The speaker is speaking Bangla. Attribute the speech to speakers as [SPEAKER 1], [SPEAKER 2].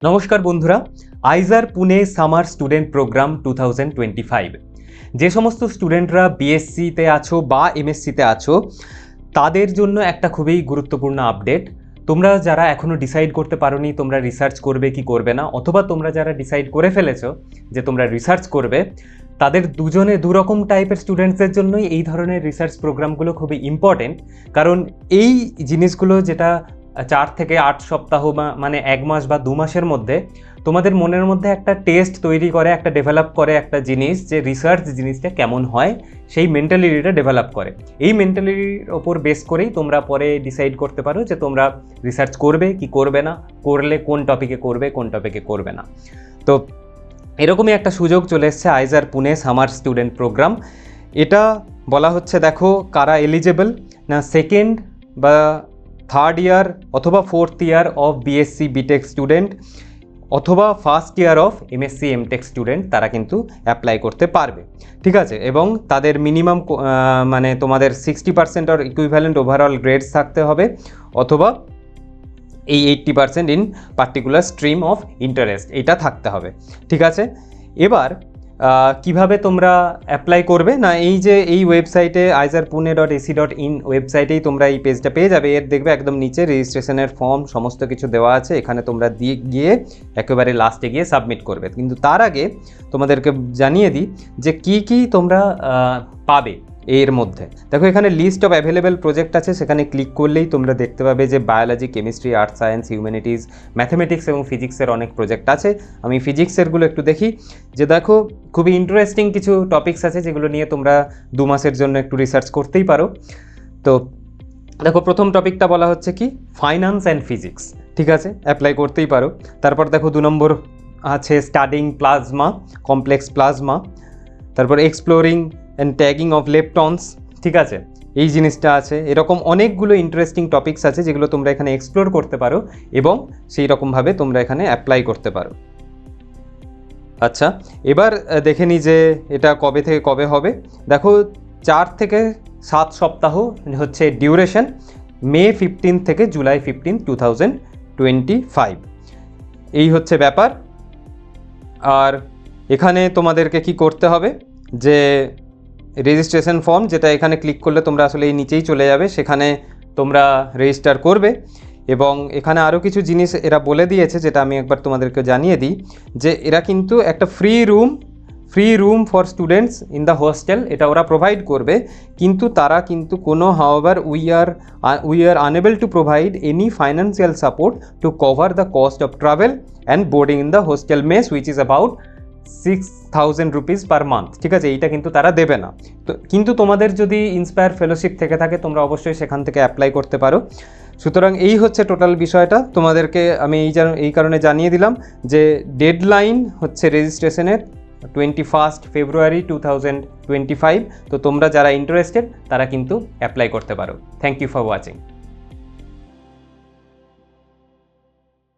[SPEAKER 1] নমস্কার বন্ধুরা, আইজার পুনে সামার স্টুডেন্ট প্রোগ্রাম 2025 যে সমস্ত স্টুডেন্টরা বিএসসিতে আছো বা এমএসসিতে আছো তাদের জন্য একটা খুবই গুরুত্বপূর্ণ আপডেট। তোমরা যারা এখনও ডিসাইড করতে পারোনি তোমরা রিসার্চ করবে কি করবে না, অথবা তোমরা যারা ডিসাইড করে ফেলেছো যে তোমরা রিসার্চ করবে, তাদের দুরকম টাইপের স্টুডেন্টসদের জন্যই এই ধরনের রিসার্চ প্রোগ্রামগুলো খুবই ইম্পর্টেন্ট। কারণ এই জিনিসগুলো যেটা 4 থেকে 8 সপ্তাহ বা মানে 1 মাস বা 2 মাসের মধ্যে তোমাদের মনের মধ্যে একটা টেস্ট তৈরি করে, একটা ডেভেলপ করে একটা জিনিস, যে রিসার্চ জিনিসটা কেমন হয় সেই মেন্টালিটিটা ডেভেলপ করে। এই মেন্টালিটির ওপর বেস করেই তোমরা পরে ডিসাইড করতে পারো যে তোমরা রিসার্চ করবে কি করবে না, করলে কোন টপিকে করবে কোন টপিকে করবে না। তো এরকমই একটা সুযোগ চলে এসছে আইজার পুনে সামার স্টুডেন্ট প্রোগ্রাম। এটা বলা হচ্ছে, দেখো কারা এলিজেবল না, সেকেন্ড বা থার্ড ইয়ার অথবা fourth year of BSc BTech student অথবা first year of MSc MTech student, তারা কিন্তু অ্যাপ্লাই করতে পারবে, ঠিক আছে। এবং তাদের মিনিমাম মানে তোমাদের 60% অর ইকুইভ্যালেন্ট ওভারঅল গ্রেডস থাকতে হবে, অথবা এই 80% in particular stream of interest, এটা থাকতে হবে, ঠিক আছে। এবার কিভাবে তোমরা অ্যাপ্লাই করবে না, এই ওয়েবসাইটে aizarpune.ac.in ওয়েবসাইটেই তোমরা এই পেজটা পেয়ে যাবে। এর দেখবে একদম নিচে রেজিস্ট্রেশনের ফর্ম সমস্ত কিছু দেওয়া আছে, এখানে তোমরা গিয়ে একেবারে লাস্টে গিয়ে সাবমিট করবে। কিন্তু তার আগে তোমাদেরকে জানিয়ে দিই যে কি তোমরা পাবে এর মধ্যে। দেখো এখানে লিস্ট অফ অ্যাভেলেবেল প্রজেক্ট আছে, সেখানে ক্লিক করলেই তোমরা দেখতে পাবে যে বায়োলজি, কেমিস্ট্রি, আর্থ সায়েন্স, হিউম্যানিটিস, ম্যাথমেটিক্স এবং ফিজিক্সের অনেক প্রজেক্ট আছে। আমি ফিজিক্সেরগুলো একটু দেখি, যে দেখো খুবই ইন্টারেস্টিং কিছু টপিকস আছে যেগুলো নিয়ে তোমরা 2 মাসের জন্য একটু রিসার্চ করতেই পারো। তো দেখো প্রথম টপিকটা বলা হচ্ছে কি, ফাইন্যান্স অ্যান্ড ফিজিক্স, ঠিক আছে, অ্যাপ্লাই করতেই পারো। তারপর দেখো 2 নম্বর আছে স্টাডিং প্লাজমা, কমপ্লেক্স প্লাজমা, তারপর exploring and tagging of leptons, ঠিক আছে, এই জিনিসটা আছে। এরকম অনেকগুলো ইন্টারেস্টিং টপিকস আছে যেগুলো তোমরা এখানে এক্সপ্লোর করতে পারো এবং সেই রকমভাবে তোমরা এখানে অ্যাপ্লাই করতে পারো। আচ্ছা, এবার দেখে নিই যে এটা কবে থেকে কবে হবে। দেখো 4 থেকে 7 সপ্তাহ হচ্ছে ডিউরেশন, মে 15 থেকে জুলাই 15, 2025, এই হচ্ছে ব্যাপার। আর এখানে তোমাদেরকে কি করতে হবে, যে রেজিস্ট্রেশন ফর্ম, যেটা এখানে ক্লিক করলে তোমরা আসলে এই নিচেই চলে যাবে, সেখানে তোমরা রেজিস্টার করবে। এবং এখানে আরও কিছু জিনিস এরা বলে দিয়েছে, যেটা আমি একবার তোমাদেরকে জানিয়ে দিই, যে এরা কিন্তু একটা free room for students in the hostel এটা ওরা প্রোভাইড করবে, কিন্তু তারা কিন্তু কোনো however we are unable to provide any financial support to cover the cost of travel and boarding in the hostel mess which is about 6,000 rupees per month, ঠিক আছে, এইটা কিন্তু তারা দেবে না। তো কিন্তু তোমাদের যদি ইন্সপায়ার ফেলোশিপ থেকে থাকে তোমরা অবশ্যই সেখান থেকে অ্যাপ্লাই করতে পারো। সুতরাং এই হচ্ছে টোটাল বিষয়টা। তোমাদেরকে আমি এই কারণে জানিয়ে দিলাম যে ডেডলাইন হচ্ছে রেজিস্ট্রেশনের 21 ফেব্রুয়ারি 2025। তো তোমরা যারা ইন্টারেস্টেড তারা কিন্তু অ্যাপ্লাই করতে পারো। Thank you for watching.